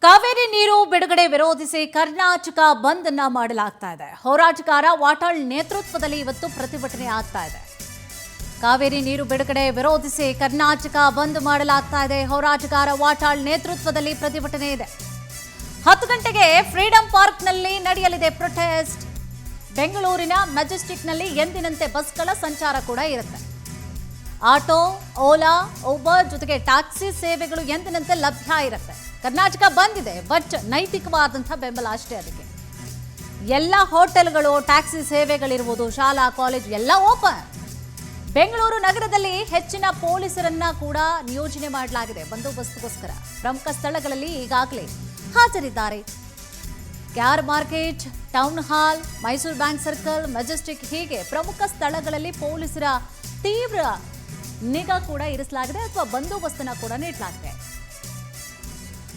ಕಾವೇರಿ ನೀರು ಬಿಡುಗಡೆ ವಿರೋಧಿಸಿ ಕರ್ನಾಟಕ ಬಂದ್ ಅನ್ನ ಮಾಡಲಾಗ್ತಾ ಇದೆ. ಹೋರಾಟಗಾರ ವಾಟಾಳ್ ನೇತೃತ್ವದಲ್ಲಿ ಇವತ್ತು ಪ್ರತಿಭಟನೆ ಆಗ್ತಾ ಇದೆ. ಕಾವೇರಿ ನೀರು ಬಿಡುಗಡೆ ವಿರೋಧಿಸಿ ಕರ್ನಾಟಕ ಬಂದ್ ಮಾಡಲಾಗ್ತಾ ಇದೆ. ಹೋರಾಟಗಾರ ವಾಟಾಳ್ ನೇತೃತ್ವದಲ್ಲಿ ಪ್ರತಿಭಟನೆ ಇದೆ. 10 ಗಂಟೆಗೆ ಫ್ರೀಡಂ ಪಾರ್ಕ್ನಲ್ಲಿ ನಡೆಯಲಿದೆ ಪ್ರೊಟೆಸ್ಟ್. ಬೆಂಗಳೂರಿನ ಮೆಜೆಸ್ಟಿಕ್ನಲ್ಲಿ ಎಂದಿನಂತೆ ಬಸ್ಗಳ ಸಂಚಾರ ಕೂಡ ಇರುತ್ತೆ. ಆಟೋ, ಓಲಾ, ಊಬರ್ ಜೊತೆಗೆ ಟ್ಯಾಕ್ಸಿ ಸೇವೆಗಳು ಎಂದಿನಂತೆ ಲಭ್ಯ ಇರುತ್ತೆ. ಕರ್ನಾಟಕ ಬಂದಿದೆ, ಬಟ್ ನೈತಿಕವಾದಂತಹ ಬೆಂಬಲ ಅಷ್ಟೇ. ಅದಕ್ಕೆ ಎಲ್ಲ ಹೋಟೆಲ್ಗಳು, ಟ್ಯಾಕ್ಸಿ ಸೇವೆಗಳಿರ್ಬೋದು, ಶಾಲಾ, ಕಾಲೇಜ್ ಎಲ್ಲ ಓಪನ್. ಬೆಂಗಳೂರು ನಗರದಲ್ಲಿ ಹೆಚ್ಚಿನ ಪೊಲೀಸರನ್ನ ಕೂಡ ನಿಯೋಜನೆ ಮಾಡಲಾಗಿದೆ ಬಂದೋಬಸ್ತ್ಗೋಸ್ಕರ. ಪ್ರಮುಖ ಸ್ಥಳಗಳಲ್ಲಿ ಈಗಾಗಲೇ ಹಾಜರಿದ್ದಾರೆ. Car market, town hall, Mysuru bank circle, Majestic ಹೀಗೆ ಪ್ರಮುಖ ಸ್ಥಳಗಳಲ್ಲಿ ಪೊಲೀಸರ ತೀವ್ರ ನಿಗಾ ಕೂಡ ಇರಿಸಲಾಗಿದೆ ಅಥವಾ ಬಂದೋಬಸ್ತನ್ನ ಕೂಡ ನೀಡಲಾಗಿದೆ.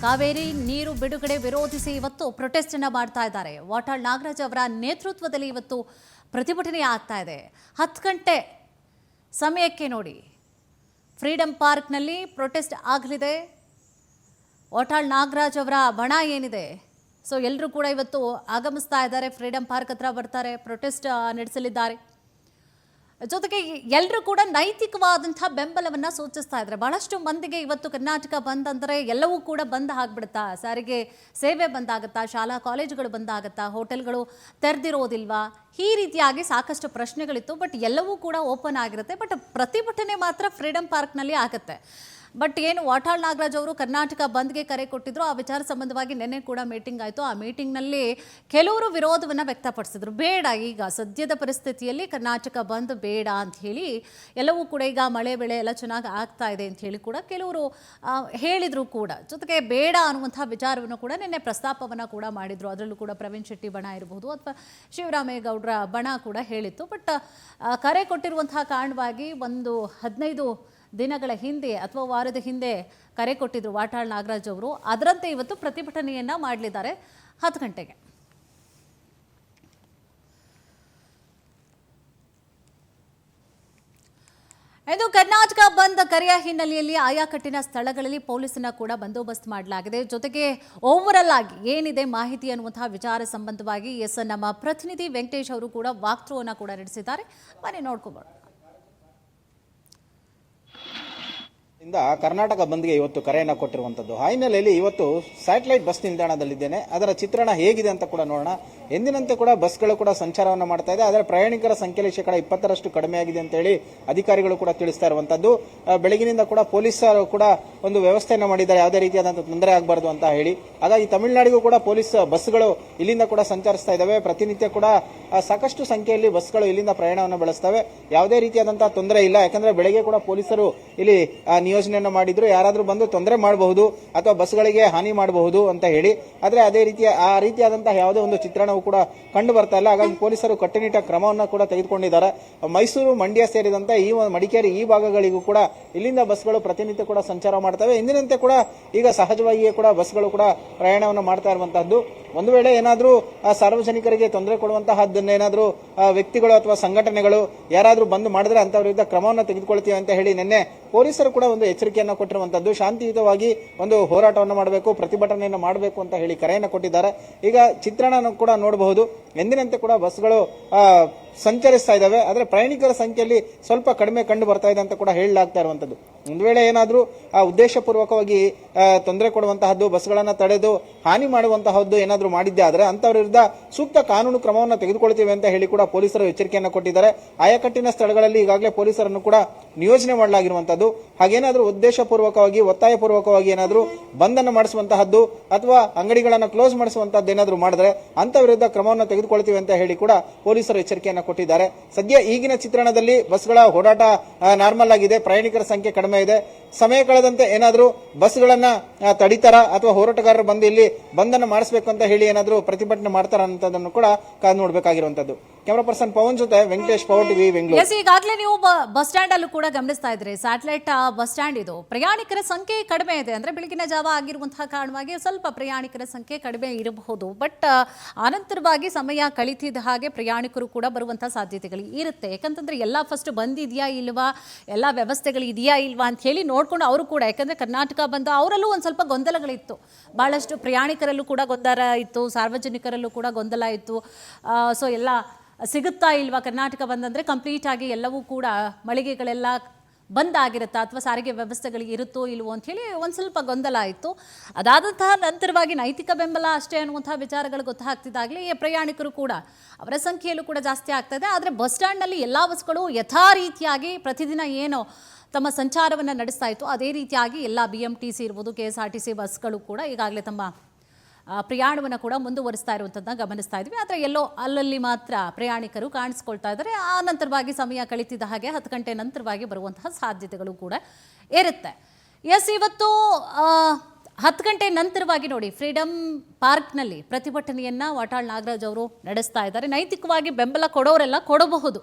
ಕಾವೇರಿ ನೀರು ಬಿಡುಗಡೆ ವಿರೋಧಿಸಿ ಇವತ್ತು ಪ್ರೊಟೆಸ್ಟ್ ಅನ್ನ ಮಾಡ್ತಾ ಇದ್ದಾರೆ. ವಾಟಾಳ್ ನಾಗರಾಜ್ ಅವರ ನೇತೃತ್ವದಲ್ಲಿ ಇವತ್ತು ಪ್ರತಿಭಟನೆ ಆಗ್ತಾ ಇದೆ. 10 ಗಂಟೆ ಸಮಯಕ್ಕೆ ನೋಡಿ ಫ್ರೀಡಂ ಪಾರ್ಕ್ನಲ್ಲಿ ಪ್ರೊಟೆಸ್ಟ್ ಆಗಲಿದೆ. ವಾಟಾಳ್ ನಾಗರಾಜ್ ಅವರ ಬಣ ಏನಿದೆ, ಸೊ ಎಲ್ಲರೂ ಕೂಡ ಇವತ್ತು ಆಗಮಿಸ್ತಾ ಇದ್ದಾರೆ. ಫ್ರೀಡಂ ಪಾರ್ಕ್ ಹತ್ರ ಬರ್ತಾರೆ, ಪ್ರೊಟೆಸ್ಟ್ ನಡೆಸಲಿದ್ದಾರೆ. ಜೊತೆಗೆ ಎಲ್ಲರೂ ಕೂಡ ನೈತಿಕವಾದಂತಹ ಬೆಂಬಲವನ್ನು ಸೂಚಿಸ್ತಾ ಇದ್ದಾರೆ. ಬಹಳಷ್ಟು ಮಂದಿಗೆ ಇವತ್ತು ಕರ್ನಾಟಕ ಬಂದ್ ಅಂದರೆ ಎಲ್ಲವೂ ಕೂಡ ಬಂದ್ ಆಗ್ಬಿಡುತ್ತಾ, ಸಾರಿಗೆ ಸೇವೆ ಬಂದಾಗುತ್ತಾ, ಶಾಲಾ ಕಾಲೇಜುಗಳು ಬಂದಾಗುತ್ತಾ, ಹೋಟೆಲ್ಗಳು ತೆರೆದಿರೋದಿಲ್ವಾ, ಈ ರೀತಿಯಾಗಿ ಸಾಕಷ್ಟು ಪ್ರಶ್ನೆಗಳಿತ್ತು. ಬಟ್ ಎಲ್ಲವೂ ಕೂಡ ಓಪನ್ ಆಗಿರುತ್ತೆ. ಬಟ್ ಪ್ರತಿಭಟನೆ ಮಾತ್ರ ಫ್ರೀಡಂ ಪಾರ್ಕ್ನಲ್ಲಿ ಆಗುತ್ತೆ. ಬಟ್ ಏನು ವಾಟಾಳ್ ನಾಗರಾಜ್ ಅವರು ಕರ್ನಾಟಕ ಬಂದ್ಗೆ ಕರೆ ಕೊಟ್ಟಿದ್ರು, ಆ ವಿಚಾರ ಸಂಬಂಧವಾಗಿ ನಿನ್ನೆ ಕೂಡ ಮೀಟಿಂಗ್ ಆಯಿತು. ಆ ಮೀಟಿಂಗ್ನಲ್ಲಿ ಕೆಲವರು ವಿರೋಧವನ್ನು ವ್ಯಕ್ತಪಡಿಸಿದ್ರು. ಬೇಡ, ಈಗ ಸದ್ಯದ ಪರಿಸ್ಥಿತಿಯಲ್ಲಿ ಕರ್ನಾಟಕ ಬಂದ್ ಬೇಡ ಅಂತ ಹೇಳಿ, ಎಲ್ಲವೂ ಕೂಡ ಈಗ ಮಳೆ ಬೆಳೆ ಎಲ್ಲ ಚೆನ್ನಾಗಿ ಆಗ್ತಾ ಇದೆ ಅಂತ ಹೇಳಿ ಕೂಡ ಕೆಲವರು ಹೇಳಿದ್ರು ಕೂಡ. ಜೊತೆಗೆ ಬೇಡ ಅನ್ನುವಂಥ ವಿಚಾರವನ್ನು ಕೂಡ ನಿನ್ನೆ ಪ್ರಸ್ತಾಪವನ್ನು ಕೂಡ ಮಾಡಿದ್ರು. ಅದರಲ್ಲೂ ಕೂಡ ಪ್ರವೀಣ್ ಶೆಟ್ಟಿ ಬಣ ಇರಬಹುದು ಅಥವಾ ಶಿವರಾಮೇಗೌಡರ ಬಣ ಕೂಡ ಹೇಳಿತ್ತು. ಬಟ್ ಕರೆ ಕೊಟ್ಟಿರುವಂತಹ ಕಾರಣವಾಗಿ ಒಂದು 15 ದಿನಗಳ ಹಿಂದೆ ಅಥವಾ ವಾರದ ಹಿಂದೆ ಕರೆ ಕೊಟ್ಟಿದ್ರು ವಾಟಾಳ್ ನಾಗರಾಜ್ ಅವರು. ಅದರಂತೆ ಇವತ್ತು ಪ್ರತಿಭಟನೆಯನ್ನ ಮಾಡಲಿದ್ದಾರೆ 10 ಗಂಟೆಗೆ. ಇದು ಕರ್ನಾಟಕ ಬಂದ್ ಕರೆಯ ಹಿನ್ನೆಲೆಯಲ್ಲಿ ಆಯಾಕಟ್ಟಿನ ಸ್ಥಳಗಳಲ್ಲಿ ಪೊಲೀಸನ್ನ ಕೂಡ ಬಂದೋಬಸ್ತ್ ಮಾಡಲಾಗಿದೆ. ಜೊತೆಗೆ ಓವರ್ ಆಗಿ ಏನಿದೆ ಮಾಹಿತಿ ಅನ್ನುವಂತಹ ವಿಚಾರ ಸಂಬಂಧವಾಗಿ ನಮ್ಮ ಪ್ರತಿನಿಧಿ ವೆಂಕಟೇಶ್ ಅವರು ಕೂಡ ವಾಕ್ಥ್ರೂವನ್ನ ಕೂಡ ನಡೆಸಿದ್ದಾರೆ. ಬನ್ನಿ ನೋಡ್ಕೋಬಹುದು. ಕರ್ನಾಟಕ ಬಂದ್ಗೆ ಇವತ್ತು ಕರೆಯನ್ನ ಕೊಟ್ಟಿರುವಂತದ್ದು. ಆ ಹಿನ್ನೆಲೆಯಲ್ಲಿ ಇವತ್ತು ಸ್ಯಾಟಲೈಟ್ ಬಸ್ ನಿಲ್ದಾಣದಲ್ಲಿದ್ದೇನೆ. ಅದರ ಚಿತ್ರಣ ಹೇಗಿದೆ ಅಂತ ಕೂಡ ನೋಡೋಣ. ಎಂದಿನಂತೆ ಕೂಡ ಬಸ್ಗಳು ಕೂಡ ಸಂಚಾರವನ್ನು ಮಾಡ್ತಾ ಇದೆ. ಅದರ ಪ್ರಯಾಣಿಕರ ಸಂಖ್ಯೆಯಲ್ಲಿ 20% ಕಡಿಮೆ ಆಗಿದೆ ಅಂತ ಹೇಳಿ ಅಧಿಕಾರಿಗಳು ಕೂಡ ತಿಳಿಸ್ತಾ ಇರುವಂತದ್ದು. ಬೆಳಗಿನಿಂದ ಕೂಡ ಪೊಲೀಸರು ಕೂಡ ಒಂದು ವ್ಯವಸ್ಥೆಯನ್ನು ಮಾಡಿದ್ದಾರೆ, ಯಾವುದೇ ರೀತಿಯಾದಂತಹ ತೊಂದರೆ ಆಗಬಾರದು ಅಂತ ಹೇಳಿ. ಹಾಗಾಗಿ ತಮಿಳುನಾಡಿಗೂ ಕೂಡ ಪೊಲೀಸ್ ಬಸ್ಗಳು ಇಲ್ಲಿಂದ ಕೂಡ ಸಂಚರಿಸ್ತಾ ಇದ್ದಾವೆ. ಪ್ರತಿನಿತ್ಯ ಕೂಡ ಸಾಕಷ್ಟು ಸಂಖ್ಯೆಯಲ್ಲಿ ಬಸ್ಗಳು ಇಲ್ಲಿಂದ ಪ್ರಯಾಣವನ್ನು ಬೆಳೆಸ್ತವೆ. ಯಾವುದೇ ರೀತಿಯಾದಂತಹ ತೊಂದರೆ ಇಲ್ಲ. ಯಾಕಂದ್ರೆ ಬೆಳಗ್ಗೆ ಕೂಡ ಪೊಲೀಸರು ಇಲ್ಲಿ ನಿಯೋಜನೆಯನ್ನು ಮಾಡಿದ್ರು, ಯಾರಾದ್ರೂ ಬಂದು ತೊಂದರೆ ಮಾಡಬಹುದು ಅಥವಾ ಬಸ್ಗಳಿಗೆ ಹಾನಿ ಮಾಡಬಹುದು ಅಂತ ಹೇಳಿ. ಆದ್ರೆ ಅದೇ ರೀತಿಯ ಆ ರೀತಿಯಾದಂತಹ ಯಾವುದೇ ಒಂದು ಚಿತ್ರಣವು ಕೂಡ ಕಂಡು ಬರ್ತಾ ಇಲ್ಲ. ಹಾಗಾಗಿ ಪೊಲೀಸರು ಕಟ್ಟುನಿಟ್ಟಾದ ಕ್ರಮವನ್ನು ಕೂಡ ತೆಗೆದುಕೊಂಡಿದ್ದಾರೆ. ಮೈಸೂರು, ಮಂಡ್ಯ ಸೇರಿದಂತೆ ಈ ಮಡಿಕೇರಿ ಈ ಭಾಗಗಳಿಗೂ ಕೂಡ ಇಲ್ಲಿಂದ ಬಸ್ಗಳು ಪ್ರತಿನಿತ್ಯ ಕೂಡ ಸಂಚಾರ ಮಾಡ್ತವೆ. ಎಂದಿನಂತೆ ಕೂಡ ಈಗ ಸಹಜವಾಗಿಯೇ ಕೂಡ ಬಸ್ಗಳು ಕೂಡ ಪ್ರಯಾಣವನ್ನು ಮಾಡ್ತಾ ಇರುವಂತಹದ್ದು. ಒಂದು ವೇಳೆ ಏನಾದ್ರೂ ಸಾರ್ವಜನಿಕರಿಗೆ ತೊಂದರೆ ಕೊಡುವಂತಹದ್ದನ್ನೇನಾದ್ರೂ ವ್ಯಕ್ತಿಗಳು ಅಥವಾ ಸಂಘಟನೆಗಳು ಯಾರಾದ್ರೂ ಬಂದ್ ಮಾಡಿದ್ರೆ ಅಂತವ್ರ ವಿರುದ್ಧ ಕ್ರಮವನ್ನು ತೆಗೆದುಕೊಳ್ತೀವಿ ಅಂತ ಹೇಳಿ ನಿನ್ನೆ ಪೊಲೀಸರು ಕೂಡ ಒಂದು ಎಚ್ಚರಿಕೆಯನ್ನು ಕೊಟ್ಟಿರುವಂತದ್ದು. ಶಾಂತಿಯುತವಾಗಿ ಒಂದು ಹೋರಾಟವನ್ನು ಮಾಡಬೇಕು, ಪ್ರತಿಭಟನೆಯನ್ನು ಮಾಡಬೇಕು ಅಂತ ಹೇಳಿ ಕರೆಯನ್ನು ಕೊಟ್ಟಿದ್ದಾರೆ. ಈಗ ಚಿತ್ರಣ ಕೂಡ ನೋಡಬಹುದು. ಎಂದಿನಂತೆ ಕೂಡ ಬಸ್ಗಳು ಸಂಚರಿಸ್ತಾ ಇದ್ದಾವೆ. ಆದರೆ ಪ್ರಯಾಣಿಕರ ಸಂಖ್ಯೆಯಲ್ಲಿ ಸ್ವಲ್ಪ ಕಡಿಮೆ ಕಂಡು ಬರ್ತಾ ಇದೆ ಅಂತ ಕೂಡ ಹೇಳಲಾಗ್ತಾ ಇರುವಂತದ್ದು. ಒಂದು ವೇಳೆ ಏನಾದ್ರೂ ಉದ್ದೇಶಪೂರ್ವಕವಾಗಿ ತೊಂದರೆ ಕೊಡುವಂತಹದ್ದು, ಬಸ್ಗಳನ್ನ ತಡೆದು ಹಾನಿ ಮಾಡುವಂತಹದ್ದು ಏನಾದ್ರೂ ಮಾಡಿದ್ದೆ ಆದ್ರೆ ಅಂತವರ ವಿರುದ್ಧ ಸೂಕ್ತ ಕಾನೂನು ಕ್ರಮವನ್ನು ತೆಗೆದುಕೊಳ್ತೀವಿ ಅಂತ ಹೇಳಿ ಕೂಡ ಪೊಲೀಸರು ಎಚ್ಚರಿಕೆಯನ್ನು ಕೊಟ್ಟಿದ್ದಾರೆ. ಆಯಾಕಟ್ಟಿನ ಸ್ಥಳಗಳಲ್ಲಿ ಈಗಾಗಲೇ ಪೊಲೀಸರನ್ನು ಕೂಡ ನಿಯೋಜನೆ ಮಾಡಲಾಗಿರುವಂತದ್ದು. ಹಾಗೇನಾದ್ರೂ ಉದ್ದೇಶಪೂರ್ವಕವಾಗಿ, ಒತ್ತಾಯಪೂರ್ವಕವಾಗಿ ಏನಾದ್ರೂ ಬಂಧನ ಮಾಡಿಸುವಂತಹದ್ದು ಅಥವಾ ಅಂಗಡಿಗಳನ್ನು ಕ್ಲೋಸ್ ಮಾಡಿಸುವಂತಹದ್ದು ಏನಾದ್ರೂ ಮಾಡಿದ್ರೆ ಅಂತ ವಿರುದ್ಧ ಕ್ರಮವನ್ನು ತೆಗೆದುಕೊಳ್ತೀವಿ ಅಂತ ಹೇಳಿ ಕೂಡ ಪೊಲೀಸರು ಎಚ್ಚರಿಕೆಯನ್ನು ಕೊಟ್ಟಿದ್ದಾರೆ. ಸದ್ಯ ಈಗಿನ ಚಿತ್ರಣದಲ್ಲಿ ಬಸ್ಗಳ ಓಡಾಟ ನಾರ್ಮಲ್ ಆಗಿದೆ, ಪ್ರಯಾಣಿಕರ ಸಂಖ್ಯೆ ಕಡಿಮೆ ಇದೆ. ಸಮಯ ಕಳೆದಂತೆ ಏನಾದ್ರೂ ಬಸ್ಗಳನ್ನ ತಡಿತಾರ ಅಥವಾ ಹೋರಾಟಗಾರರು ಬಂದು ಇಲ್ಲಿ ಬಂಧನ ಮಾಡಿಸಬೇಕು ಅಂತ ಹೇಳಿ ಏನಾದ್ರೂ ಪ್ರತಿಭಟನೆ ಮಾಡ್ತಾರ ಅನ್ನೋದನ್ನು ಕೂಡ ಕಾದು ನೋಡಬೇಕಾಗಿರುವಂತದ್ದು. ಕ್ಯಾಮರಾ ಪರ್ಸನ್ ಪವನ್ ಜೊತೆ Venkatesh, power TV, Bengaluru. Yes, ಈಗಾಗಲೇ ನೀವು ಬಸ್ ಸ್ಟ್ಯಾಂಡ್ ಅಲ್ಲೂ ಕೂಡ ಗಮನಿಸ್ತಾ ಇದ್ರಿ, ಸ್ಯಾಟಲೈಟ್ ಬಸ್ ಸ್ಟ್ಯಾಂಡ್ ಇದು. ಪ್ರಯಾಣಿಕರ ಸಂಖ್ಯೆ ಕಡಿಮೆ ಇದೆ, ಅಂದ್ರೆ ಬೆಳಗಿನ ಜಾವ ಆಗಿರುವಂತಹ ಕಾರಣವಾಗಿ ಸ್ವಲ್ಪ ಪ್ರಯಾಣಿಕರ ಸಂಖ್ಯೆ ಕಡಿಮೆ ಇರಬಹುದು. ಬಟ್ ಅನಂತರವಾಗಿ ಸಮಯ ಕಳೀತಿದ್ದ ಹಾಗೆ ಪ್ರಯಾಣಿಕರು ಕೂಡ ಬರುವಂತಹ ಸಾಧ್ಯತೆಗಳು ಇರುತ್ತೆ. ಯಾಕಂತಂದ್ರೆ ಎಲ್ಲ ಫಸ್ಟ್ ಬಂದಿದೆಯಾ ಇಲ್ವಾ, ಎಲ್ಲ ವ್ಯವಸ್ಥೆಗಳು ಇದೆಯಾ ಇಲ್ವಾ ಅಂತ ಹೇಳಿ ನೋಡ್ಕೊಂಡು ಅವರು ಕೂಡ, ಯಾಕಂದ್ರೆ ಕರ್ನಾಟಕ ಬಂದು ಅವರಲ್ಲೂ ಒಂದು ಸ್ವಲ್ಪ ಗೊಂದಲಗಳಿತ್ತು. ಬಹಳಷ್ಟು ಪ್ರಯಾಣಿಕರಲ್ಲೂ ಕೂಡ ಗೊಂದಲ ಇತ್ತು, ಸಾರ್ವಜನಿಕರಲ್ಲೂ ಕೂಡ ಗೊಂದಲ ಇತ್ತು. ಸೊ ಎಲ್ಲ ಸಿಗುತ್ತಾ ಇಲ್ವಾ, ಕರ್ನಾಟಕ ಬಂದಂದರೆ ಕಂಪ್ಲೀಟ್ ಆಗಿ ಎಲ್ಲವೂ ಕೂಡ ಮಳಿಗೆಗಳೆಲ್ಲ ಬಂದಾಗಿರುತ್ತಾ ಅಥವಾ ಸಾರಿಗೆ ವ್ಯವಸ್ಥೆಗಳಿಗೆ ಇರುತ್ತೋ ಇಲ್ವೋ ಅಂಥೇಳಿ ಒಂದು ಸ್ವಲ್ಪ ಗೊಂದಲ ಆಯಿತು. ಅದಾದಂತಹ ನಂತರವಾಗಿ ನೈತಿಕ ಬೆಂಬಲ ಅಷ್ಟೇ ಅನ್ನುವಂಥ ವಿಚಾರಗಳು ಗೊತ್ತಾಗ್ತಿದ್ದಾಗಲೇ ಈ ಪ್ರಯಾಣಿಕರು ಕೂಡ ಅವರ ಸಂಖ್ಯೆಯಲ್ಲೂ ಕೂಡ ಜಾಸ್ತಿ ಆಗ್ತಾಯಿದೆ. ಆದರೆ ಬಸ್ ಸ್ಟ್ಯಾಂಡ್ನಲ್ಲಿ ಎಲ್ಲ ಬಸ್ಗಳು ಯಥಾ ರೀತಿಯಾಗಿ ಪ್ರತಿದಿನ ಏನು ತಮ್ಮ ಸಂಚಾರವನ್ನು ನಡೆಸ್ತಾ ಇತ್ತು ಅದೇ ರೀತಿಯಾಗಿ ಎಲ್ಲ BMTC ಇರ್ಬೋದು, KSRTC ಬಸ್ಗಳು ಕೂಡ ಈಗಾಗಲೇ ತಮ್ಮ ಪ್ರಯಾಣವನ್ನು ಕೂಡ ಮುಂದುವರಿಸ್ತಾ ಇರುವಂಥದ್ದನ್ನ ಗಮನಿಸ್ತಾ ಇದ್ವಿ. ಆದರೆ ಎಲ್ಲೋ ಅಲ್ಲಲ್ಲಿ ಮಾತ್ರ ಪ್ರಯಾಣಿಕರು ಕಾಣಿಸ್ಕೊಳ್ತಾ ಇದ್ದಾರೆ. ಆ ನಂತರವಾಗಿ ಸಮಯ ಕಳೀತಿದ್ದ ಹಾಗೆ 10 ಗಂಟೆ ನಂತರವಾಗಿ ಬರುವಂತಹ ಸಾಧ್ಯತೆಗಳು ಕೂಡ ಇರುತ್ತೆ. ಎಸ್, ಇವತ್ತು 10 ಗಂಟೆ ನಂತರವಾಗಿ ನೋಡಿ ಫ್ರೀಡಮ್ ಪಾರ್ಕ್ನಲ್ಲಿ ಪ್ರತಿಭಟನೆಯನ್ನು ವಾಟಾಳ್ ನಾಗರಾಜ್ ಅವರು ನಡೆಸ್ತಾ ಇದ್ದಾರೆ. ನೈತಿಕವಾಗಿ ಬೆಂಬಲ ಕೊಡೋರೆಲ್ಲ ಕೊಡಬಹುದು.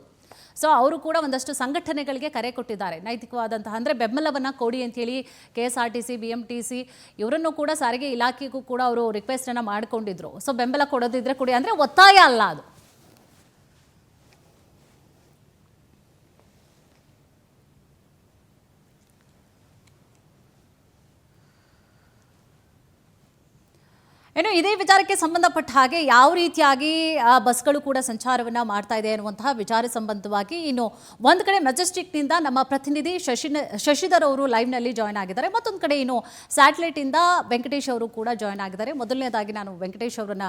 ಸೊ ಅವರು ಕೂಡ ಒಂದಷ್ಟು ಸಂಘಟನೆಗಳಿಗೆ ಕರೆ ಕೊಟ್ಟಿದ್ದಾರೆ, ನೈತಿಕವಾದಂತಹ ಅಂದರೆ ಬೆಂಬಲವನ್ನು ಕೊಡಿ ಅಂತೇಳಿ. KSRTC, BMTC ಇವರನ್ನು ಕೂಡ ಸಾರಿಗೆ ಇಲಾಖೆಗೂ ಕೂಡ ಅವರು ರಿಕ್ವೆಸ್ಟನ್ನು ಮಾಡಿಕೊಂಡಿದ್ರು. ಸೊ ಬೆಂಬಲ ಕೊಡೋದಿದ್ರೆ ಕೊಡಿ, ಅಂದರೆ ಒತ್ತಾಯ ಅಲ್ಲ ಅದು. ಏನು ಇದೇ ವಿಚಾರಕ್ಕೆ ಸಂಬಂಧಪಟ್ಟ ಹಾಗೆ ಯಾವ ರೀತಿಯಾಗಿ ಬಸ್ಗಳು ಕೂಡ ಸಂಚಾರವನ್ನು ಮಾಡ್ತಾ ಇದೆ ಅನ್ನುವಂತಹ ವಿಚಾರ ಸಂಬಂಧವಾಗಿ ಇನ್ನು ಒಂದು ಕಡೆ ಮೆಜೆಸ್ಟಿಕ್ನಿಂದ ನಮ್ಮ ಪ್ರತಿನಿಧಿ ಶಶಿಧರ್ ಅವರು ಲೈವ್ನಲ್ಲಿ ಜಾಯ್ನ್ ಆಗಿದ್ದಾರೆ. ಮತ್ತೊಂದು ಕಡೆ ಇನ್ನು ಸ್ಯಾಟಲೈಟಿಂದ ವೆಂಕಟೇಶ್ ಅವರು ಕೂಡ ಜಾಯ್ನ್ ಆಗಿದ್ದಾರೆ. ಮೊದಲನೇದಾಗಿ ನಾನು ವೆಂಕಟೇಶ್ ಅವರನ್ನ,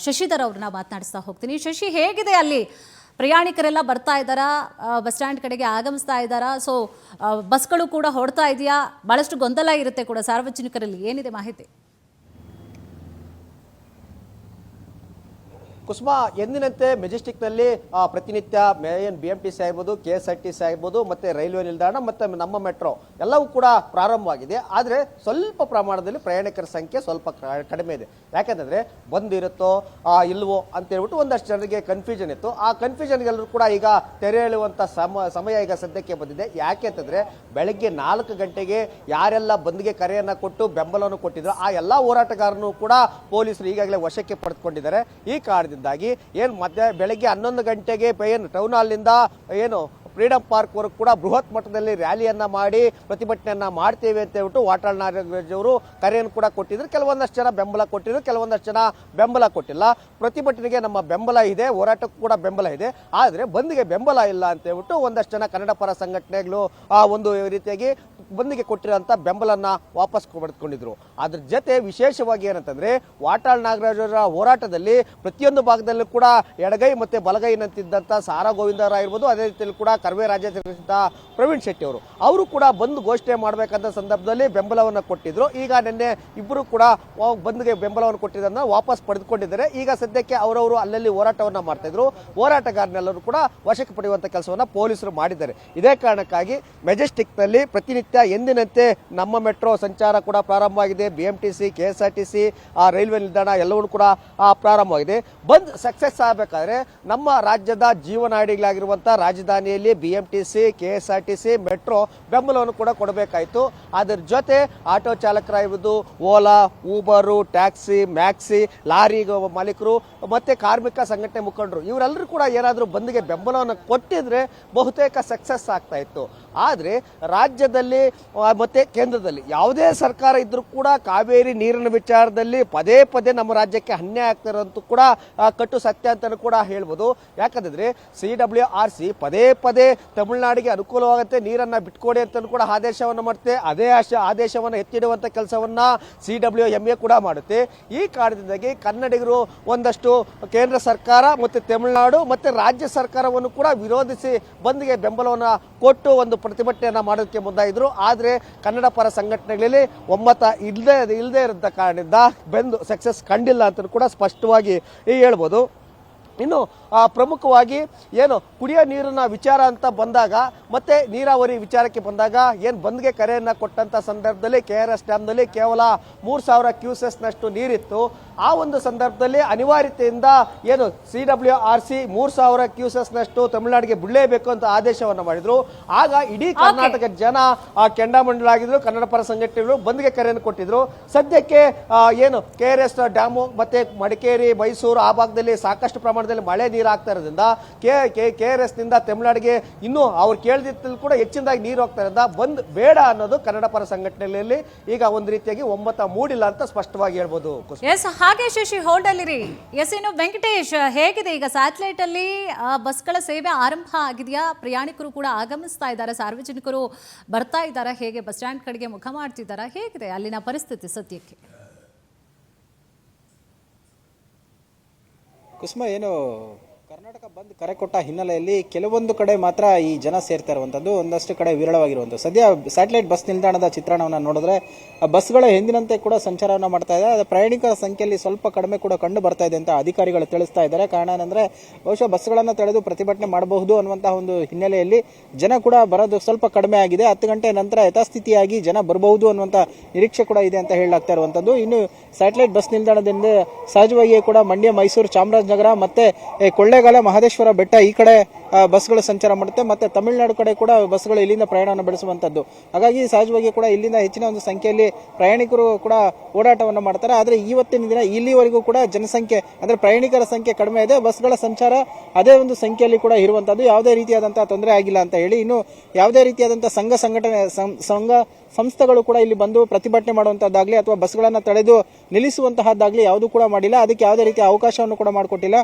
ಶಶಿಧರ್ ಅವ್ರನ್ನ ಮಾತನಾಡಿಸ್ತಾ ಹೋಗ್ತೀನಿ. ಶಶಿ, ಹೇಗಿದೆ ಅಲ್ಲಿ? ಪ್ರಯಾಣಿಕರೆಲ್ಲ ಬರ್ತಾ ಇದ್ದಾರಾ, ಬಸ್ ಸ್ಟ್ಯಾಂಡ್ ಕಡೆಗೆ ಆಗಮಿಸ್ತಾ ಇದ್ದಾರಾ? ಸೊ ಬಸ್ಗಳು ಕೂಡ ಹೊಡ್ತಾ ಇದೆಯಾ? ಭಾಳಷ್ಟು ಗೊಂದಲ ಇರುತ್ತೆ ಕೂಡ ಸಾರ್ವಜನಿಕರಲ್ಲಿ, ಏನಿದೆ ಮಾಹಿತಿ? ಕುಸುಮಾ, ಎಂದಿನಂತೆ ಮೆಜೆಸ್ಟಿಕ್ನಲ್ಲಿ ಪ್ರತಿನಿತ್ಯ BMTC ಆಗ್ಬೋದು, KSRTC ಆಗ್ಬೋದು, ಮತ್ತು ರೈಲ್ವೆ ನಿಲ್ದಾಣ ಮತ್ತು ನಮ್ಮ ಮೆಟ್ರೋ ಎಲ್ಲವೂ ಕೂಡ ಪ್ರಾರಂಭವಾಗಿದೆ. ಆದರೆ ಸ್ವಲ್ಪ ಪ್ರಮಾಣದಲ್ಲಿ ಪ್ರಯಾಣಿಕರ ಸಂಖ್ಯೆ ಸ್ವಲ್ಪ ಕಡಿಮೆ ಇದೆ. ಯಾಕೆಂದರೆ ಬಂದಿರುತ್ತೋ ಇಲ್ವೋ ಅಂತೇಳ್ಬಿಟ್ಟು ಒಂದಷ್ಟು ಜನರಿಗೆ ಕನ್ಫ್ಯೂಷನ್ ಇತ್ತು. ಆ ಕನ್ಫ್ಯೂಷನ್ಗೆಲ್ಲರೂ ಕೂಡ ಈಗ ತೆರೆ ಎಳೆಯುವಂಥ ಸಮಯ ಈಗ ಸದ್ಯಕ್ಕೆ ಬಂದಿದೆ. ಯಾಕೆ ಅಂತಂದರೆ ಬೆಳಗ್ಗೆ 4 ಗಂಟೆಗೆ ಯಾರೆಲ್ಲ ಬಂದ್ಗೆ ಕರೆಯನ್ನು ಕೊಟ್ಟು ಬೆಂಬಲವನ್ನು ಕೊಟ್ಟಿದ್ರು ಆ ಎಲ್ಲ ಹೋರಾಟಗಾರರು ಕೂಡ ಪೊಲೀಸರು ಈಗಾಗಲೇ ವಶಕ್ಕೆ ಪಡೆದುಕೊಂಡಿದ್ದಾರೆ. ಈ ಕಾರಣದಿಂದಾಗಿ ಬೆಳಗ್ಗೆ 11 ಗಂಟೆಗೆ ಟೌನ್ ಹಾಲ್ನಿಂದ ಫ್ರೀಡಮ್ ಪಾರ್ಕ್ ವರೆಗೂ ಕೂಡ ಬೃಹತ್ ಮಟ್ಟದಲ್ಲಿ ರ್ಯಾಲಿಯನ್ನ ಮಾಡಿ ಪ್ರತಿಭಟನೆಯನ್ನ ಮಾಡ್ತೇವೆ ಅಂತ ಹೇಳ್ಬಿಟ್ಟು ವಾಟಾಳ್ ನಾಗರಾಜ್ ಅವರು ಕರೆಯನ್ನು ಕೂಡ ಕೊಟ್ಟಿದ್ರು. ಕೆಲವೊಂದಷ್ಟು ಜನ ಬೆಂಬಲ ಕೊಟ್ಟಿದ್ರು, ಕೆಲವೊಂದಷ್ಟು ಜನ ಬೆಂಬಲ ಕೊಟ್ಟಿಲ್ಲ. ಪ್ರತಿಭಟನೆಗೆ ನಮ್ಮ ಬೆಂಬಲ ಇದೆ, ಹೋರಾಟಕ್ಕೂ ಕೂಡ ಬೆಂಬಲ ಇದೆ, ಆದರೆ ಬಂದ್ಗೆ ಬೆಂಬಲ ಇಲ್ಲ ಅಂತ ಹೇಳ್ಬಿಟ್ಟು ಒಂದಷ್ಟು ಜನ ಕನ್ನಡ ಪರ ಸಂಘಟನೆಗಳು ಒಂದು ರೀತಿಯಾಗಿ ಬಂದ್ಗೆ ಕೊಟ್ಟಿರೋಂಥ ಬೆಂಬಲನ್ನ ವಾಪಸ್ ಪಡೆದುಕೊಂಡಿದ್ರು. ಅದ್ರ ಜೊತೆ ವಿಶೇಷವಾಗಿ ಏನಂತಂದ್ರೆ ವಾಟಾಳ್ ನಾಗರಾಜ್ ಅವರ ಹೋರಾಟದಲ್ಲಿ ಪ್ರತಿಯೊಂದು ಭಾಗದಲ್ಲೂ ಕೂಡ ಎಡಗೈ ಮತ್ತೆ ಬಲಗೈ ನಂತಿದ್ದಂಥ ಸಾರಾ ಗೋವಿಂದರಾವ್ ಇರ್ಬೋದು, ಅದೇ ರೀತಿಯಲ್ಲಿ ಕೂಡ ಕರ್ವೆ ರಾಜ್ಯಾಧ್ಯಕ್ಷ ಪ್ರವೀಣ್ ಶೆಟ್ಟಿ ಅವರು ಕೂಡ ಬಂದು ಘೋಷಣೆ ಮಾಡಬೇಕಂತ ಸಂದರ್ಭದಲ್ಲಿ ಬೆಂಬಲವನ್ನು ಕೊಟ್ಟಿದ್ರು. ಈಗ ನಿನ್ನೆ ಇಬ್ಬರು ಕೂಡ ಬಂದ್ಗೆ ಬೆಂಬಲವನ್ನು ಕೊಟ್ಟಿದ್ದನ್ನ ವಾಪಸ್ ಪಡೆದುಕೊಂಡಿದ್ದಾರೆ. ಈಗ ಸದ್ಯಕ್ಕೆ ಅವರವರು ಅಲ್ಲಲ್ಲಿ ಹೋರಾಟವನ್ನ ಮಾಡ್ತಾ ಇದ್ರು. ಹೋರಾಟಗಾರನೆಲ್ಲರೂ ಕೂಡ ವಶಕ್ಕೆ ಪಡೆಯುವಂತ ಕೆಲಸವನ್ನ ಪೊಲೀಸರು ಮಾಡಿದ್ದಾರೆ. ಇದೇ ಕಾರಣಕ್ಕಾಗಿ ಮೆಜೆಸ್ಟಿಕ್ನಲ್ಲಿ ಪ್ರತಿನಿತ್ಯ ಎಂದಿನಂತೆ ನಮ್ಮ ಮೆಟ್ರೋ ಸಂಚಾರ ಕೂಡ ಪ್ರಾರಂಭವಾಗಿದೆ. BMTC, KSRTC, ರೈಲ್ವೆ ನಿಲ್ದಾಣ ಎಲ್ಲವೂ ಕೂಡ ಪ್ರಾರಂಭವಾಗಿದೆ. ಬಂದ್ ಸಕ್ಸಸ್ ಆಗಬೇಕಾದ್ರೆ ನಮ್ಮ ರಾಜ್ಯದ ಜೀವನಾಡಿಗಳಾಗಿರುವಂತಹ ರಾಜಧಾನಿಯಲ್ಲಿ BMTC, KSRTC, ಮೆಟ್ರೋ ಬೆಂಬಲವನ್ನು ಕೂಡ ಕೊಡಬೇಕಾಯಿತು. ಅದರ ಜೊತೆ ಆಟೋ ಚಾಲಕರಾಗಿರ್ಬೋದು, Ola, Uber, taxi, maxi, lorry ಮಾಲೀಕರು ಮತ್ತೆ ಕಾರ್ಮಿಕ ಸಂಘಟನೆ ಮುಖಂಡರು ಇವರೆಲ್ಲರೂ ಕೂಡ ಏನಾದರೂ ಬಂದ್ಗೆ ಬೆಂಬಲವನ್ನು ಕೊಟ್ಟಿದ್ರೆ ಬಹುತೇಕ ಸಕ್ಸಸ್ ಆಗ್ತಾ ಇತ್ತು. ಆದರೆ ರಾಜ್ಯದಲ್ಲಿ ಮತ್ತೆ ಕೇಂದ್ರದಲ್ಲಿ ಯಾವುದೇ ಸರ್ಕಾರ ಇದ್ರೂ ಕೂಡ ಕಾವೇರಿ ನೀರಿನ ವಿಚಾರದಲ್ಲಿ ಪದೇ ಪದೇ ನಮ್ಮ ರಾಜ್ಯಕ್ಕೆ ಅನ್ಯಾಯ ಆಗ್ತಿರೋಂತೂ ಕೂಡ ಕಟ್ಟು ಸತ್ಯ ಅಂತಾನು ಕೂಡ ಹೇಳ್ಬೋದು. ಯಾಕಂದ್ರೆ CWRC ಪದೇ ಪದೇ ತಮಿಳುನಾಡಿಗೆ ಅನುಕೂಲವಾಗುತ್ತೆ ನೀರನ್ನ ಬಿಟ್ಕೊಡಿ ಅಂತ ಕೂಡ ಆದೇಶವನ್ನು ಮಾಡುತ್ತೆ. ಅದೇ ಆದೇಶವನ್ನು ಎತ್ತಿಡುವಂತ ಕೆಲಸವನ್ನ CWMA ಕೂಡ ಮಾಡುತ್ತೆ. ಈ ಕಾರಣದಿಂದಾಗಿ ಕನ್ನಡಿಗರು ಒಂದಷ್ಟು ಕೇಂದ್ರ ಸರ್ಕಾರ ಮತ್ತೆ ತಮಿಳುನಾಡು ಮತ್ತೆ ರಾಜ್ಯ ಸರ್ಕಾರವನ್ನು ಕೂಡ ವಿರೋಧಿಸಿ ಬಂದ್ಗೆ ಬೆಂಬಲವನ್ನು ಕೊಟ್ಟು ಒಂದು ಪ್ರತಿಭಟನೆಯನ್ನ ಮಾಡೋದಕ್ಕೆ ಮುಂದಾಗಿದ್ರು. ಆದರೆ ಕನ್ನಡ ಪರ ಸಂಘಟನೆಗಳಲ್ಲಿ ಒಮ್ಮತ ಇಲ್ಲದೆ ಇದ್ದ ಕಾರಣದಿಂದ ಬಂದ್ ಸಕ್ಸಸ್ ಕಂಡಿಲ್ಲ ಅಂತ ಕೂಡ ಸ್ಪಷ್ಟವಾಗಿ ಹೇಳ್ಬೋದು. ಇನ್ನು ಪ್ರಮುಖವಾಗಿ ಏನು ಕುಡಿಯೋ ನೀರಿನ ವಿಚಾರ ಅಂತ ಬಂದಾಗ ಮತ್ತೆ ನೀರಾವರಿ ವಿಚಾರಕ್ಕೆ ಬಂದಾಗ ಏನು ಬಂದ್ಗೆ ಕರೆಯನ್ನ ಕೊಟ್ಟಂತ ಸಂದರ್ಭದಲ್ಲಿ KRS ಡ್ಯಾಮ್ನಲ್ಲಿ ಕೇವಲ 3000 ಕ್ಯೂಸೆಸ್ನಷ್ಟು ನೀರಿತ್ತು. ಆ ಒಂದು ಸಂದರ್ಭದಲ್ಲಿ ಅನಿವಾರ್ಯತೆಯಿಂದ ಏನು CWRC 3000 ಕ್ಯೂಸೆಸ್ನಷ್ಟು ತಮಿಳುನಾಡಿಗೆ ಬಿಡಲೇಬೇಕು ಅಂತ ಆದೇಶವನ್ನು ಮಾಡಿದ್ರು. ಆಗ ಇಡೀ ಕರ್ನಾಟಕದ ಜನ ಕೆಂಡಾಮಂಡಲಾಗಿದ್ರು, ಕನ್ನಡ ಪರ ಸಂಘಟನೆಗಳು ಬಂದ್ಗೆ ಕರೆಯನ್ನು ಕೊಟ್ಟಿದ್ರು. ಸದ್ಯಕ್ಕೆ ಏನು KRS ಡ್ಯಾಮು ಮತ್ತೆ ಮಡಿಕೇರಿ, ಮೈಸೂರು ಆ ಭಾಗದಲ್ಲಿ ಸಾಕಷ್ಟು ಪ್ರಮಾಣದಲ್ಲಿ ಮಳೆ ನೀರು ಆಗ್ತಾ ಇರೋದ್ರಿಂದ KRS ನಿಂದ ತಮಿಳುನಾಡಿಗೆ ಇನ್ನೂ ಅವ್ರು ಕೇಳಿದಲ್ಲಿ ಕೂಡ ಹೆಚ್ಚಿನದಾಗಿ ನೀರು ಹೋಗ್ತಾ ಇರೋದ್ರಿಂದ ಬಂದ್ ಬೇಡ ಅನ್ನೋದು ಕನ್ನಡ ಪರ ಸಂಘಟನೆಯಲ್ಲಿ ಈಗ ಒಂದು ರೀತಿಯಾಗಿ ಒಮ್ಮತ ಮೂಡಿಲ್ಲ ಅಂತ ಸ್ಪಷ್ಟವಾಗಿ ಹೇಳ್ಬೋದು. ಎಸ್, ಹಾಗೆ ಶಶಿ ಹೋಲ್ಡ್ ಅಲ್ಲಿರಿ. ಎಸ್, ಇನ್ನು ವೆಂಕಟೇಶ್, ಹೇಗಿದೆ ಈಗ ಸ್ಯಾಟಲೈಟ್ ಅಲ್ಲಿ ಬಸ್ಗಳ ಸೇವೆ ಆರಂಭ ಆಗಿದೆಯಾ? ಪ್ರಯಾಣಿಕರು ಕೂಡ ಆಗಮಿಸ್ತಾ ಇದ್ದಾರೆ, ಸಾರ್ವಜನಿಕರು ಬರ್ತಾ ಇದ್ದಾರೆ, ಹೇಗೆ ಬಸ್ ಸ್ಟ್ಯಾಂಡ್ ಕಡೆಗೆ ಮುಖ ಮಾಡ್ತಿದ್ದಾರೆ, ಹೇಗಿದೆ ಅಲ್ಲಿನ ಪರಿಸ್ಥಿತಿ ಸದ್ಯಕ್ಕೆ? ಕುಸುಮ, ಏನು ಕರ್ನಾಟಕ ಬಂದ್ ಕರೆ ಕೊಟ್ಟ ಹಿನ್ನೆಲೆಯಲ್ಲಿ ಕೆಲವೊಂದು ಕಡೆ ಮಾತ್ರ ಈ ಜನ ಸೇರ್ತಾ ಇರುವಂಥದ್ದು, ಒಂದಷ್ಟು ಕಡೆ ವಿರಳವಾಗಿರುವಂಥದ್ದು. ಸದ್ಯ ಸ್ಯಾಟಲೈಟ್ ಬಸ್ ನಿಲ್ದಾಣದ ಚಿತ್ರಣವನ್ನು ನೋಡಿದ್ರೆ ಬಸ್ಗಳು ಎಂದಿನಂತೆ ಕೂಡ ಸಂಚಾರವನ್ನು ಮಾಡ್ತಾ ಇದೆ. ಅದು ಪ್ರಯಾಣಿಕರ ಸಂಖ್ಯೆಯಲ್ಲಿ ಸ್ವಲ್ಪ ಕಡಿಮೆ ಕೂಡ ಕಂಡು ಬರ್ತಾ ಇದೆ ಅಂತ ಅಧಿಕಾರಿಗಳು ತಿಳಿಸ್ತಾ ಇದ್ದಾರೆ. ಕಾರಣ ಏನಂದ್ರೆ ಬಹುಶಃ ಬಸ್ಗಳನ್ನು ತಡೆದು ಪ್ರತಿಭಟನೆ ಮಾಡಬಹುದು ಅನ್ನುವಂತಹ ಒಂದು ಹಿನ್ನೆಲೆಯಲ್ಲಿ ಜನ ಕೂಡ ಬರೋದು ಸ್ವಲ್ಪ ಕಡಿಮೆ ಆಗಿದೆ. 10 ಗಂಟೆ ನಂತರ ಯಥಾಸ್ಥಿತಿಯಾಗಿ ಜನ ಬರಬಹುದು ಅನ್ನುವಂಥ ನಿರೀಕ್ಷೆ ಕೂಡ ಇದೆ ಅಂತ ಹೇಳಲಾಗ್ತಾ ಇರುವಂಥದ್ದು. ಇನ್ನು ಸ್ಯಾಟಲೈಟ್ ಬಸ್ ನಿಲ್ದಾಣದಿಂದ ಸಹಜವಾಗಿಯೇ ಕೂಡ ಮಂಡ್ಯ, ಮೈಸೂರು, ಚಾಮರಾಜನಗರ ಮತ್ತೆ ಕೊಳ್ಳೇಗಾಲ, ಮಹದೇಶ್ವರ ಬೆಟ್ಟ ಈ ಕಡೆ ಬಸ್ಗಳು ಸಂಚಾರ ಮಾಡುತ್ತೆ. ಮತ್ತೆ ತಮಿಳುನಾಡು ಕಡೆ ಕೂಡ ಬಸ್ಗಳು ಇಲ್ಲಿಂದ ಪ್ರಯಾಣವನ್ನು ಬೆಳೆಸುವಂತದ್ದು. ಹಾಗಾಗಿ ಸಹಜವಾಗಿ ಕೂಡ ಇಲ್ಲಿಂದ ಹೆಚ್ಚಿನ ಒಂದು ಸಂಖ್ಯೆಯಲ್ಲಿ ಪ್ರಯಾಣಿಕರು ಕೂಡ ಓಡಾಟವನ್ನು ಮಾಡ್ತಾರೆ. ಆದರೆ ಇವತ್ತಿನ ದಿನ ಇಲ್ಲಿವರೆಗೂ ಕೂಡ ಜನಸಂಖ್ಯೆ ಅಂದ್ರೆ ಪ್ರಯಾಣಿಕರ ಸಂಖ್ಯೆ ಕಡಿಮೆ ಇದೆ, ಬಸ್ಗಳ ಸಂಚಾರ ಅದೇ ಒಂದು ಸಂಖ್ಯೆಯಲ್ಲಿ ಕೂಡ ಇರುವಂತದ್ದು. ಯಾವುದೇ ರೀತಿಯಾದಂತಹ ತೊಂದರೆ ಆಗಿಲ್ಲ ಅಂತ ಹೇಳಿ, ಇನ್ನು ಯಾವುದೇ ರೀತಿಯಾದಂತಹ ಸಂಘ ಸಂಸ್ಥೆಗಳು ಕೂಡ ಇಲ್ಲಿ ಬಂದು ಪ್ರತಿಭಟನೆ ಮಾಡುವಂತದ್ದಾಗ್ಲಿ ಅಥವಾ ಬಸ್ಗಳನ್ನ ತಡೆದು ನಿಲ್ಲಿಸುವಂತಹದ್ದಾಗ್ಲಿ ಯಾವುದೂ ಕೂಡ ಮಾಡಿಲ್ಲ. ಅದಕ್ಕೆ ಯಾವುದೇ ರೀತಿಯ ಅವಕಾಶವನ್ನು ಕೂಡ ಮಾಡಿಕೊಟ್ಟಿಲ್ಲ.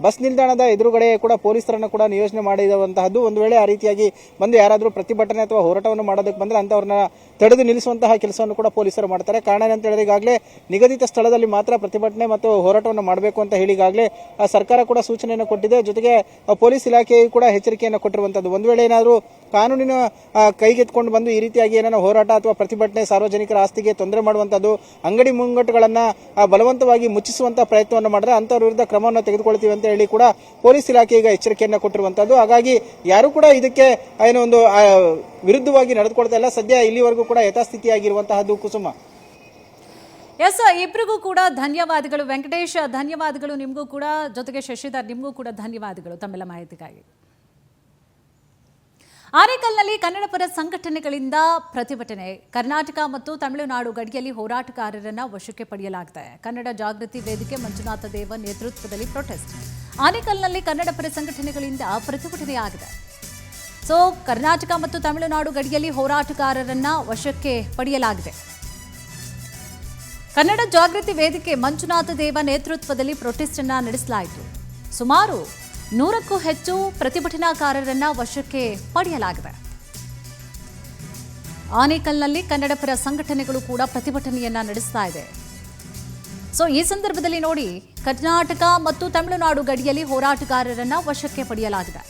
ಬಸ್ ನಿಲ್ದಾಣದ ಎದುರುಗಡೆ ಕೂಡ ಪೊಲೀಸರನ್ನು ಕೂಡ ನಿಯೋಜನೆ ಮಾಡಿರುವಂತಹದ್ದು. ಒಂದು ವೇಳೆ ಆ ರೀತಿಯಾಗಿ ಬಂದು ಯಾರಾದರೂ ಪ್ರತಿಭಟನೆ ಅಥವಾ ಹೋರಾಟವನ್ನು ಮಾಡೋದಕ್ಕೆ ಬಂದ್ರೆ ಅಂತವ್ರನ್ನ ತಡೆದು ನಿಲ್ಲಿಸುವಂತಹ ಕೆಲಸವನ್ನು ಕೂಡ ಪೊಲೀಸರು ಮಾಡ್ತಾರೆ. ಕಾರಣ ಏನಂತ ಹೇಳಿದ್ರೆ ಈಗಾಗಲೇ ನಿಗದಿತ ಸ್ಥಳದಲ್ಲಿ ಮಾತ್ರ ಪ್ರತಿಭಟನೆ ಮತ್ತು ಹೋರಾಟವನ್ನು ಮಾಡಬೇಕು ಅಂತ ಹೇಳಿ ಈಗಾಗಲೇ ಸರ್ಕಾರ ಕೂಡ ಸೂಚನೆಯನ್ನು ಕೊಟ್ಟಿದೆ. ಜೊತೆಗೆ ಪೊಲೀಸ್ ಇಲಾಖೆಯು ಕೂಡ ಎಚ್ಚರಿಕೆಯನ್ನು ಕೊಟ್ಟಿರುವಂತದ್ದು. ಒಂದು ವೇಳೆ ಏನಾದರೂ ಕಾನೂನಿನ ಕೈಗೆತ್ಕೊಂಡು ಬಂದು ಈ ರೀತಿಯಾಗಿ ಏನಾದ್ರು ಹೋರಾಟ ಅಥವಾ ಪ್ರತಿಭಟನೆ, ಸಾರ್ವಜನಿಕರ ಆಸ್ತಿಗೆ ತೊಂದರೆ ಮಾಡುವಂತದ್ದು, ಅಂಗಡಿ ಮುಂಗಟ್ಟುಗಳನ್ನ ಬಲವಂತವಾಗಿ ಮುಚ್ಚಿಸುವಂತಹ ಪ್ರಯತ್ನವನ್ನು ಮಾಡಿದ್ರೆ ಅಂತವ್ರ ವಿರುದ್ಧ ಕ್ರಮವನ್ನು ತೆಗೆದುಕೊಳ್ತೀವಿ ಅಂತ ಹೇಳಿ ಕೂಡ ಪೊಲೀಸ್ ಇಲಾಖೆ ಈಗ ಎಚ್ಚರಿಕೆಯನ್ನು ಕೊಟ್ಟಿರುವಂತದ್ದು. ಹಾಗಾಗಿ ಯಾರು ಕೂಡ ಇದಕ್ಕೆ ಏನೋ ಒಂದು ವಿರುದ್ಧವಾಗಿ ನಡೆದುಕೊಳ್ತಾ ಇಲ್ಲ. ಸದ್ಯ ಇಲ್ಲಿವರೆಗೂ ಕೂಡ ಯಥಾಸ್ಥಿತಿಯಾಗಿರುವಂತಹದ್ದು. ಕುಸುಮ, ಎಸ್, ಇಬ್ಬರಿಗೂ ಕೂಡ ಧನ್ಯವಾದಗಳು. ವೆಂಕಟೇಶ್, ಧನ್ಯವಾದಗಳು ನಿಮಗೂ ಕೂಡ, ಜೊತೆಗೆ ಶಶಿಧರ್ ನಿಮಗೂ ಕೂಡ ಧನ್ಯವಾದಗಳು ತಮ್ಮೆಲ್ಲ ಮಾಹಿತಿಗಾಗಿ. ಆನೇಕಲ್ನಲ್ಲಿ ಕನ್ನಡ ಪರ ಸಂಘಟನೆಗಳಿಂದ ಪ್ರತಿಭಟನೆ. ಕರ್ನಾಟಕ ಮತ್ತು ತಮಿಳುನಾಡು ಗಡಿಯಲ್ಲಿ ಹೋರಾಟಗಾರರನ್ನ ವಶಕ್ಕೆ ಪಡೆಯಲಾಗಿದೆ. ಕನ್ನಡ ಜಾಗೃತಿ ವೇದಿಕೆ ಮಂಜುನಾಥ ದೇವ ನೇತೃತ್ವದಲ್ಲಿ ಪ್ರೊಟೆಸ್ಟ್. ಆನೇಕಲ್ನಲ್ಲಿ ಕನ್ನಡ ಪರ ಸಂಘಟನೆಗಳಿಂದ ಪ್ರತಿಭಟನೆಯಾಗಿದೆ. ಸೊ ಕರ್ನಾಟಕ ಮತ್ತು ತಮಿಳುನಾಡು ಗಡಿಯಲ್ಲಿ ಹೋರಾಟಗಾರರನ್ನ ವಶಕ್ಕೆ ಪಡೆಯಲಾಗಿದೆ. ಕನ್ನಡ ಜಾಗೃತಿ ವೇದಿಕೆ ಮಂಜುನಾಥ ದೇವ ನೇತೃತ್ವದಲ್ಲಿ ಪ್ರೊಟೆಸ್ಟ್ ಅನ್ನ ನಡೆಸಲಾಯಿತು. ಸುಮಾರು 100ಕ್ಕೂ ಹೆಚ್ಚು ಪ್ರತಿಭಟನಾಕಾರರನ್ನ ವಶಕ್ಕೆ ಪಡೆಯಲಾಗಿದೆ. ಆನೇಕಲ್ನಲ್ಲಿ ಕನ್ನಡ ಪರ ಸಂಘಟನೆಗಳು ಕೂಡ ಪ್ರತಿಭಟನೆಯನ್ನ ನಡೆಸ್ತಾ ಇದೆ. ಸೊ ಈ ಸಂದರ್ಭದಲ್ಲಿ ನೋಡಿ, ಕರ್ನಾಟಕ ಮತ್ತು ತಮಿಳುನಾಡು ಗಡಿಯಲ್ಲಿ ಹೋರಾಟಗಾರರನ್ನ ವಶಕ್ಕೆ ಪಡೆಯಲಾಗಿದೆ.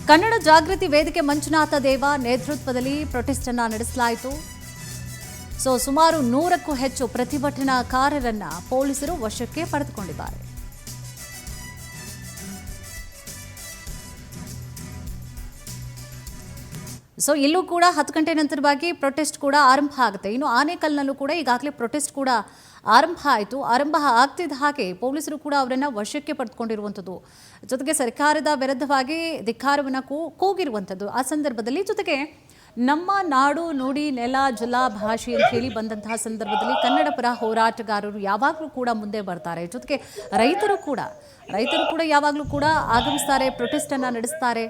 ಕನ್ನಡ ಜಾಗೃತಿ ವೇದಿಕೆ ಮಂಜುನಾಥ ದೇವ ನೇತೃತ್ವದಲ್ಲಿ ಪ್ರೊಟೆಸ್ಟ್ ಅನ್ನ ನಡೆಸಲಾಯಿತು. ಸೊ ಸುಮಾರು 100ಕ್ಕೂ ಹೆಚ್ಚು ಪ್ರತಿಭಟನಾಕಾರರನ್ನ ಪೊಲೀಸರು ವಶಕ್ಕೆ ಪಡೆದುಕೊಂಡಿದ್ದಾರೆ. ಸೊ ಇಲ್ಲೂ ಕೂಡ 10 ಗಂಟೆ ನಂತರವಾಗಿ ಪ್ರೊಟೆಸ್ಟ್ ಕೂಡ ಆರಂಭ ಆಗುತ್ತೆ. ಇನ್ನು ಆನೇಕಲ್ನಲ್ಲೂ ಕೂಡ ಈಗಾಗಲೇ ಪ್ರೊಟೆಸ್ಟ್ ಕೂಡ ಆರಂಭ ಆಯಿತು. ಆರಂಭ ಆಗ್ತಿದ್ದ ಹಾಗೆ ಪೊಲೀಸರು ಕೂಡ ಅವರನ್ನು ವಶಕ್ಕೆ ಪಡೆದುಕೊಂಡಿರುವಂಥದ್ದು, ಜೊತೆಗೆ ಸರ್ಕಾರದ ವಿರುದ್ಧವಾಗಿ ಧಿಕ್ಕಾರವನ್ನು ಕೂಗಿರುವಂಥದ್ದು. ಆ ಸಂದರ್ಭದಲ್ಲಿ ಜೊತೆಗೆ ನಮ್ಮ ನಾಡು ನುಡಿ ನೆಲ ಜಲ ಭಾಷೆ ಅಂತ ಹೇಳಿ ಬಂದಂತಹ ಸಂದರ್ಭದಲ್ಲಿ ಕನ್ನಡ ಪರ ಹೋರಾಟಗಾರರು ಯಾವಾಗಲೂ ಕೂಡ ಮುಂದೆ ಬರ್ತಾರೆ. ಜೊತೆಗೆ ರೈತರು ಕೂಡ ಯಾವಾಗಲೂ ಕೂಡ ಆಗಮಿಸ್ತಾರೆ, ಪ್ರೊಟೆಸ್ಟನ್ನು ನಡೆಸ್ತಾರೆ.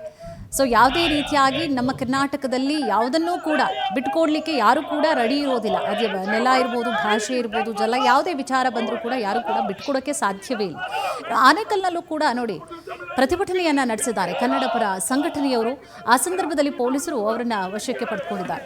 ಸೊ ಯಾವುದೇ ರೀತಿಯಾಗಿ ನಮ್ಮ ಕರ್ನಾಟಕದಲ್ಲಿ ಯಾವುದನ್ನೂ ಕೂಡ ಬಿಟ್ಕೊಡ್ಲಿಕ್ಕೆ ಯಾರು ಕೂಡ ರೆಡಿ ಇರೋದಿಲ್ಲ. ಅದೇ ನೆಲ ಇರ್ಬೋದು, ಭಾಷೆ ಇರ್ಬೋದು, ಜಲ, ಯಾವುದೇ ವಿಚಾರ ಬಂದರೂ ಕೂಡ ಯಾರು ಕೂಡ ಬಿಟ್ಕೊಡೋಕ್ಕೆ ಸಾಧ್ಯವೇ ಇಲ್ಲ. ಆನೇಕಲ್ನಲ್ಲೂ ಕೂಡ ನೋಡಿ ಪ್ರತಿಭಟನೆಯನ್ನು ನಡೆಸಿದ್ದಾರೆ ಕನ್ನಡ ಪರ ಸಂಘಟನೆಯವರು. ಆ ಸಂದರ್ಭದಲ್ಲಿ ಪೊಲೀಸರು ಅವರನ್ನು ವಶಕ್ಕೆ ಪಡೆದುಕೊಂಡಿದ್ದಾರೆ.